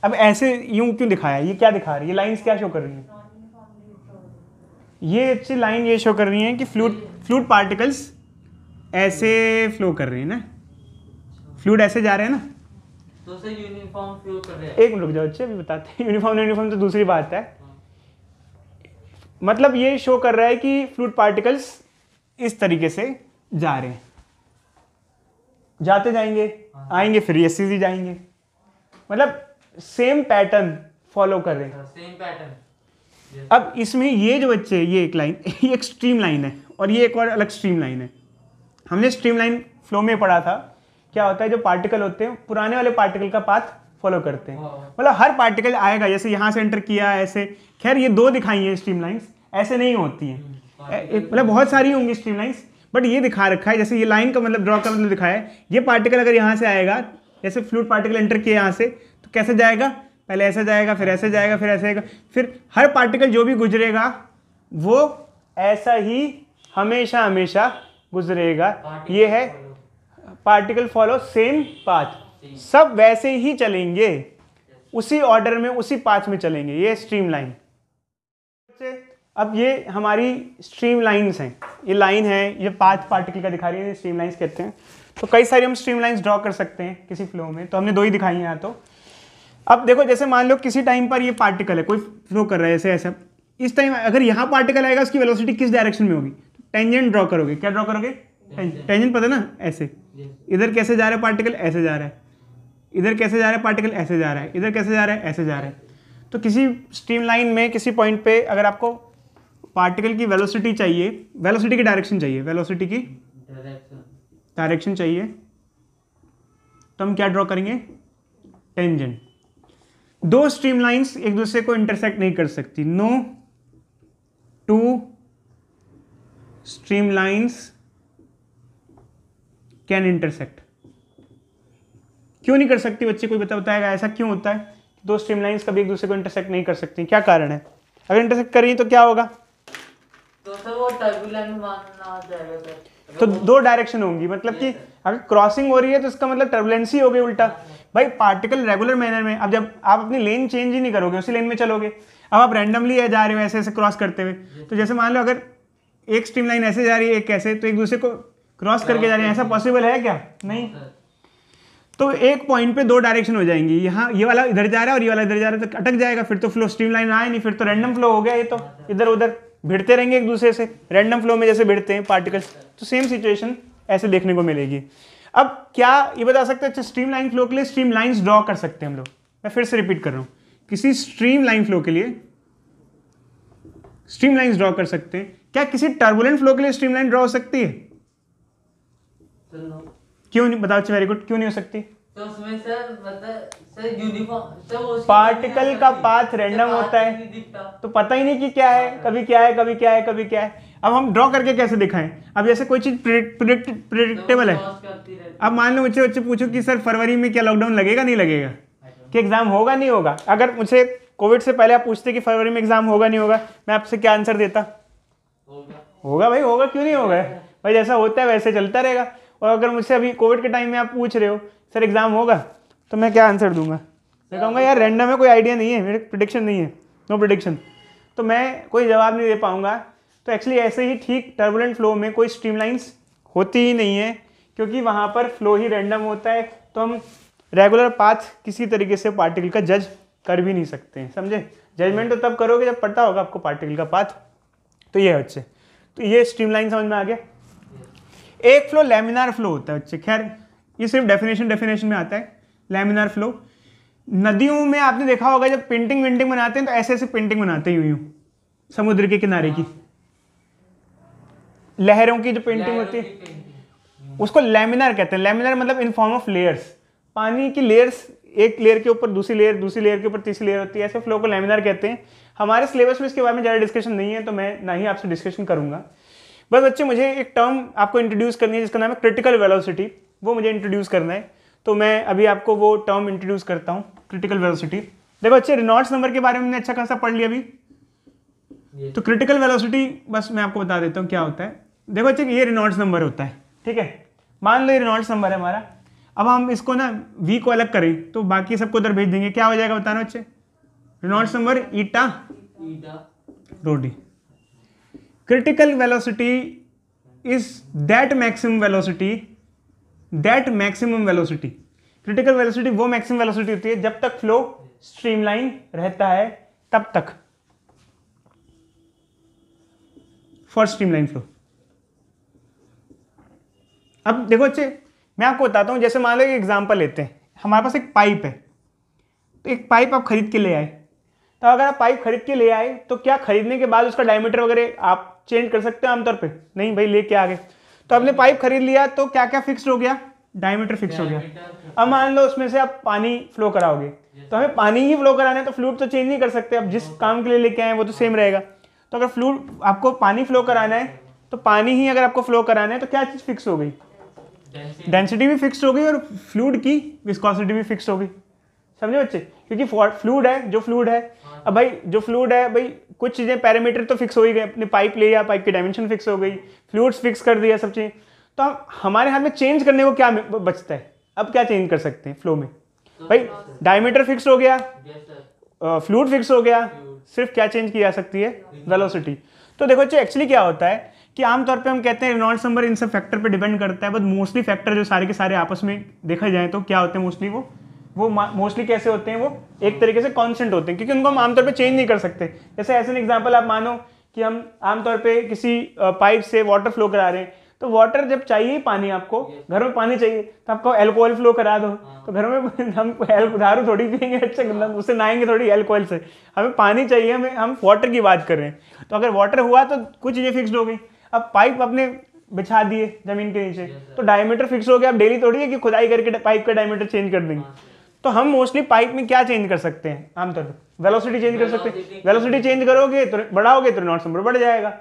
S1: अब ऐसे यूं क्यों दिखाया? ये क्या दिखा रही है? लाइंस क्या शो कर रही है? ये अच्छी लाइन ये शो कर रही है कि फ्लूइड पार्टिकल्स ऐसे फ्लो कर रहे हैं ना, फ्लूइड ऐसे जा रहे हैं ना।
S2: तो सर यूनिफॉर्म फ्लो कर रहे हैं।
S1: एक मिनट रुक जाओ अच्छे, अभी बताते हैं। यूनिफॉर्म तो दूसरी बात है। मतलब ये शो कर रहा है कि फ्लूइड पार्टिकल्स इस तरीके से जा रहे हैं, जाते जाएंगे, आएंगे फिर ये सीधी जाएंगे, मतलब सेम पैटर्न फॉलो कर रहे हैं।
S2: Same pattern.
S1: अब इसमें ये जो बच्चे, ये एक लाइन, ये एक स्ट्रीम लाइन है और ये एक और अलग स्ट्रीम लाइन है। हमने स्ट्रीम लाइन फ्लो में पढ़ा था क्या होता है, जो पार्टिकल होते हैं पुराने वाले पार्टिकल का पाथ फॉलो करते हैं। मतलब हर पार्टिकल आएगा, जैसे यहाँ से एंटर किया ऐसे। खैर ये दो दिखाई हैं स्ट्रीम लाइंस, ऐसे नहीं होती हैं, मतलब बहुत सारी होंगी स्ट्रीम लाइंस, बट ये दिखा रखा है। जैसे ये लाइन का मतलब, ड्रॉ का मतलब दिखाया है। ये पार्टिकल अगर यहाँ से आएगा, जैसे फ्लूइड पार्टिकल एंटर किया यहाँ से, तो कैसे जाएगा? पहले ऐसे जाएगा, फिर ऐसे जाएगा, फिर ऐसे जाएगा, फिर हर पार्टिकल जो भी गुजरेगा वो ऐसा ही हमेशा हमेशा गुजरेगा। ये है पार्टिकल फॉलो सेम पाथ, सब वैसे ही चलेंगे, उसी ऑर्डर में उसी पाथ में चलेंगे। ये स्ट्रीम लाइन। अब ये हमारी स्ट्रीम लाइंस हैं, ये लाइन है, ये पाथ पार्टिकल का दिखा रही है, स्ट्रीम लाइंस कहते हैं। तो कई सारी हम स्ट्रीम लाइंस ड्रॉ कर सकते हैं किसी फ्लो में, तो हमने दो ही दिखाई हैं यहाँ। तो अब देखो, जैसे मान लो किसी टाइम पर ये पार्टिकल है, कोई फ्लो कर रहा है ऐसे ऐसा, इस टाइम अगर यहाँ पार्टिकल आएगा, उसकी वेलोसिटी किस डायरेक्शन में होगी? टेंजेंट ड्रॉ करोगे। क्या ड्रॉ करोगे? टेंजेंट, पता ना, ऐसे। इधर कैसे जा रहा है पार्टिकल? ऐसे जा रहा है। इधर कैसे जा रहा है पार्टिकल? ऐसे जा रहा है। इधर कैसे जा रहा है? ऐसे जा रहा है। तो किसी स्ट्रीम लाइन में किसी पॉइंट पे अगर आपको पार्टिकल की वेलोसिटी चाहिए, वेलोसिटी की डायरेक्शन चाहिए, वेलोसिटी की डायरेक्शन चाहिए, तो हम क्या ड्रॉ करेंगे? टेंजेंट। दो स्ट्रीम लाइंस एक दूसरे को इंटरसेक्ट नहीं कर सकती। No two stream lines can intersect. क्यों नहीं कर सकती बच्चे? कोई बताएगा ऐसा क्यों होता है? दो स्ट्रीम लाइंस कभी एक दूसरे को इंटरसेक्ट नहीं कर सकती, क्या कारण है? अगर इंटरसेक्ट करें तो क्या होगा?
S2: तो सर वो टर्बुलेंट मानना जाएगा सर।
S1: तो दो डायरेक्शन होंगी, मतलब कि अगर क्रॉसिंग हो रही है तो इसका मतलब टर्बुलेंसी हो गई उल्टा। भाई पार्टिकल रेगुलर मैनर में, अब जब आप अपनी लेन चेंज ही नहीं करोगे, उसी लेन में चलोगे। अब आप रैंडमली जा रहे हो ऐसे ऐसे क्रॉस करते हुए, तो जैसे मान लो अगर एक स्ट्रीम लाइन ऐसे जा रही है, एक कैसे, तो एक दूसरे को क्रॉस करके जा रही है, ऐसा पॉसिबल है क्या? नहीं। तो एक पॉइंट पे दो डायरेक्शन हो जाएंगी, यहाँ ये वाला इधर जा रहा है और ये वाला इधर जा रहा है, तो अटक जाएगा, फिर तो फ्लो स्ट्रीम लाइन आए नहीं, फिर तो रैंडम फ्लो हो गया। ये तो इधर उधर भिड़ते रहेंगे एक दूसरे से, रैंडम फ्लो में जैसे भिड़ते हैं पार्टिकल्स, तो सेम सिचुएशन ऐसे देखने को मिलेगी। अब क्या ये बता सकते हैं? स्ट्रीम लाइन फ्लो के लिए स्ट्रीम लाइंस ड्रॉ कर सकते हैं हम लोग। मैं फिर से रिपीट कर रहा हूँ, किसी स्ट्रीम लाइन फ्लो के लिए स्ट्रीम लाइंस ड्रॉ कर सकते हैं। क्या किसी टर्बुलेंट फ्लो के लिए स्ट्रीम लाइन ड्रॉ हो सकती है? क्यों नहीं? बताओ। Very good. क्यों नहीं हो सकती?
S2: तो उसमें सर यूनिफॉर्म
S1: पार्टिकल का पाथ रैंडम होता है, तो पता ही नहीं कि क्या है, कभी क्या है, कभी क्या है, कभी क्या है। अब हम ड्रॉ करके कैसे दिखाएं? अब जैसे कोई चीज प्रिडिक्टेबल है। अब मान लो मुझसे बच्चे पूछो कि सर फरवरी में क्या लॉकडाउन लगेगा, नहीं लगेगा, कि एग्जाम होगा नहीं होगा? अगर मुझसे कोविड से पहले आप पूछते कि फरवरी में एग्जाम होगा नहीं होगा, मैं आपसे क्या आंसर देता? होगा भाई, होगा। क्यों नहीं होगा भाई? जैसा होता है वैसे चलता रहेगा। और अगर मुझसे अभी कोविड के टाइम में आप पूछ रहे हो सर एग्जाम होगा, तो मैं क्या आंसर दूंगा? मैं कहूँगा यार रैंडम है, कोई आइडिया नहीं है, मेरे प्रिडिक्शन नहीं है, नो प्रिडिक्शन, तो मैं कोई जवाब नहीं दे पाऊंगा। तो एक्चुअली ऐसे ही ठीक टर्बुलेंट फ्लो में कोई स्ट्रीम लाइंस होती ही नहीं है, क्योंकि वहाँ पर फ्लो ही रैंडम होता है। तो हम रेगुलर पाथ किसी तरीके से पार्टिकल का जज कर भी नहीं सकते हैं, समझे? जजमेंट तो तब करोगे जब पता होगा आपको पार्टिकल का पाथ तो ये है बच्चे, तो ये स्ट्रीमलाइन समझ में आ गया। एक फ्लो लैमिनार फ्लो होता है बच्चे, खैर ये सिर्फ डेफिनेशन में आता है। लैमिनार फ्लो नदियों में आपने देखा होगा जब पेंटिंग वेंटिंग बनाते हैं तो ऐसे ऐसे पेंटिंग बनाते हैं, यूं समुद्र के किनारे की लहरों की जो पेंटिंग होती है उसको लैमिनार कहते हैं। लैमिनार मतलब इन फॉर्म ऑफ लेयर्स, पानी की लेयर्स, एक लेयर के ऊपर दूसरी लेयर के ऊपर तीसरी लेयर होती है, ऐसे फ्लो को लैमिनार कहते हैं। हमारे सिलेबस में इसके बारे में ज़्यादा डिस्कशन नहीं है तो मैं ना ही आपसे डिस्कशन करूंगा। बस बच्चे मुझे एक टर्म आपको इंट्रोड्यूस करनी है जिसका नाम है क्रिटिकल वेलोसिटी, वो मुझे इंट्रोड्यूस करना है। तो मैं अभी आपको वो टर्म इंट्रोड्यूस करता हूँ, क्रिटिकल वेलोसिटी। देखो बच्चे रेनॉल्ड्स नंबर के बारे में हमने अच्छा खासा पढ़ लिया अभी। तो क्रिटिकल वेलोसिटी बस मैं आपको बता देता हूँ क्या होता है। देखो बच्चे ये रेनॉल्ड्स नंबर होता है, ठीक है, मान लो ये रेनॉल्ड्स नंबर है हमारा। अब हम इसको ना v को अलग करें तो बाकी सबको उधर भेज देंगे, क्या हो जाएगा बताना बच्चे? Reynolds number eta rho D. Critical velocity is that maximum velocity. Critical velocity वो मैक्सिमम वेलोसिटी होती है जब तक फ्लो स्ट्रीमलाइन रहता है, तब तक फॉर स्ट्रीमलाइन फ्लो। अब देखो बच्चे मैं आपको बताता हूं, जैसे मान लो एक एग्जांपल लेते हैं, हमारे पास एक पाइप है, तो एक पाइप आप खरीद के ले आए। तो अगर आप पाइप खरीद के ले आए तो क्या खरीदने के बाद उसका डायमीटर वगैरह आप चेंज कर सकते हैं आमतौर पे? नहीं भाई, लेके आ गए तो आपने पाइप खरीद लिया तो क्या क्या फिक्स हो गया? डायमीटर फिक्स हो गया। अब मान लो उसमें से आप पानी फ्लो कराओगे, तो हमें पानी ही फ्लो कराना है तो फ्लूइड तो चेंज नहीं कर सकते, अब जिस काम के लिए लेके आए वो तो सेम रहेगा। तो अगर फ्लूइड आपको पानी फ्लो कराना है तो पानी ही अगर आपको फ्लो कराना है तो क्या चीज़ फिक्स हो गई? डेंसिटी भी फिक्स हो गई और फ्लूइड की विस्कोसिटी भी फिक्स हो गई। समझे बच्चे? क्योंकि फ्लूइड है जो फ्लूइड है। अब भाई जो फ्लूइड है भाई कुछ चीज़ें पैरामीटर तो फिक्स हो ही गए, अपने पाइप ले या पाइप की डायमेंशन फिक्स हो गई, फ्लूइड्स फिक्स कर दिया सब चीज़। तो हमारे हाथ में चेंज करने को क्या बचता है? अब क्या चेंज कर सकते हैं फ्लो में? भाई डायमीटर फिक्स हो गया, फ्लूइड फिक्स हो गया, सिर्फ क्या चेंज की जा सकती है? वेलोसिटी। तो देखो बच्चे एक्चुअली क्या होता है कि आमतौर पे हम कहते हैं रेनॉल्ड्स नंबर इन सब फैक्टर पे डिपेंड करता है, बट मोस्टली फैक्टर जो सारे के सारे आपस में देखा जाए तो क्या होते हैं मोस्टली, वो मोस्टली कैसे होते हैं? वो एक तरीके से कांस्टेंट होते हैं क्योंकि उनको हम आमतौर पे चेंज नहीं कर सकते। जैसे एज एन एग्जांपल आप मानो कि हम आमतौर पे किसी पाइप से वाटर फ्लो करा रहे हैं, तो वाटर जब चाहिए पानी, आपको घर में पानी चाहिए तो आपको एल्कोहल फ्लो करा दो, तो घर में हम दारू थोड़ी पियेंगे, अच्छा उससे नहाएंगे थोड़ी एल्कोहल से, हमें पानी चाहिए, हम वाटर की बात कर रहे हैं। तो अगर वाटर हुआ तो कुछ चीज़ें फिक्स्ड हो गई। अब पाइप अपने बिछा दिए जमीन के नीचे तो डायमीटर फिक्स हो गया। अब डेली थोड़ी है कि खुदाई करके पाइप का डायमीटर चेंज कर देंगे। तो हम मोस्टली पाइप में क्या चेंज कर सकते हैं आमतौर पर? वेलोसिटी चेंज कर सकते हैं। वेलोसिटी चेंज करोगे तो बढ़ाओगे तो रेनॉल्ड्स नंबर बढ़ जाएगा,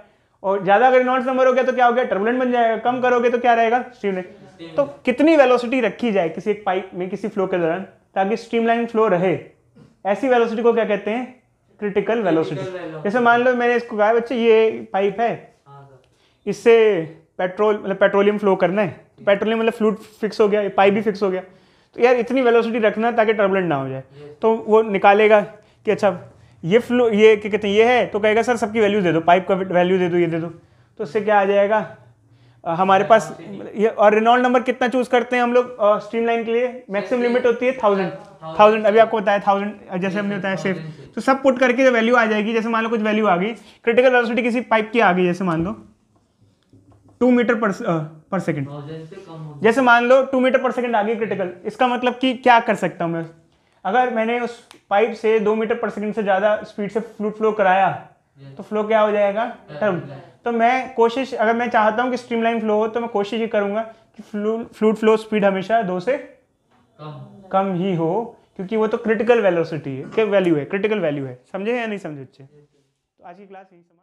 S1: और ज्यादा अगर रेनॉल्ड्स नंबर हो गया तो क्या हो गया? टर्बुलेंट बन जाएगा। कम करोगे तो क्या रहेगा? स्ट्रीमलाइन। तो कितनी वेलोसिटी रखी जाए किसी एक पाइप में किसी फ्लो के दौरान ताकि स्ट्रीमलाइन फ्लो रहे, ऐसी वेलोसिटी को क्या कहते हैं? Critical velocity. जैसे मान लो मैंने इसको कहा बच्चे ये पाइप है, इससे पेट्रोलियम फ्लो करना है, पेट्रोलियम मतलब फ्लूइड फिक्स हो गया, पाइप भी फिक्स हो गया, तो यार इतनी वेलोसिटी रखना ताकि टर्बुलेंट ना हो जाए। तो वो निकालेगा कि अच्छा ये फ्लो, ये क्या कहते हैं, ये है, तो कहेगा सर सबकी वैल्यू दे दो, पाइप का वैल्यू दे दो, ये दे दो, तो उससे क्या आ जाएगा हमारे पास ये। और रेनॉल्ड नंबर कितना चूज करते हैं हम लोग स्ट्रीमलाइन के लिए? मैक्सिमम लिमिट होती है 1000। अभी आपको बताया 1000, जैसे हमने बताया सेफ। तो सब पुट करके जो वैल्यू आ जाएगी, जैसे मान लो कुछ वैल्यू आ गई, क्रिटिकल वेलोसिटी किसी पाइप की आ गई, जैसे मान लो 2 मीटर पर सेकेंड, जैसे मान लो 2 मीटर पर सेकेंड आ गई क्रिटिकल। इसका मतलब कि क्या कर सकता हूँ मैं? अगर मैंने उस पाइप से 2 मीटर पर सेकेंड से ज़्यादा स्पीड से फ्लूइड फ्लो कराया तो फ्लो क्या हो जाएगा? टर्म। तो मैं कोशिश, अगर मैं चाहता हूँ कि स्ट्रीमलाइन फ्लो हो तो मैं कोशिश ये करूँगा कि फ्लूइड फ्लो स्पीड हमेशा 2 से कम ही हो, क्योंकि वो तो क्रिटिकल वेलोसिटी है, क्या वैल्यू है? क्रिटिकल वैल्यू है। समझे या नहीं समझे बच्चे? तो आज की क्लास यही समाप्त।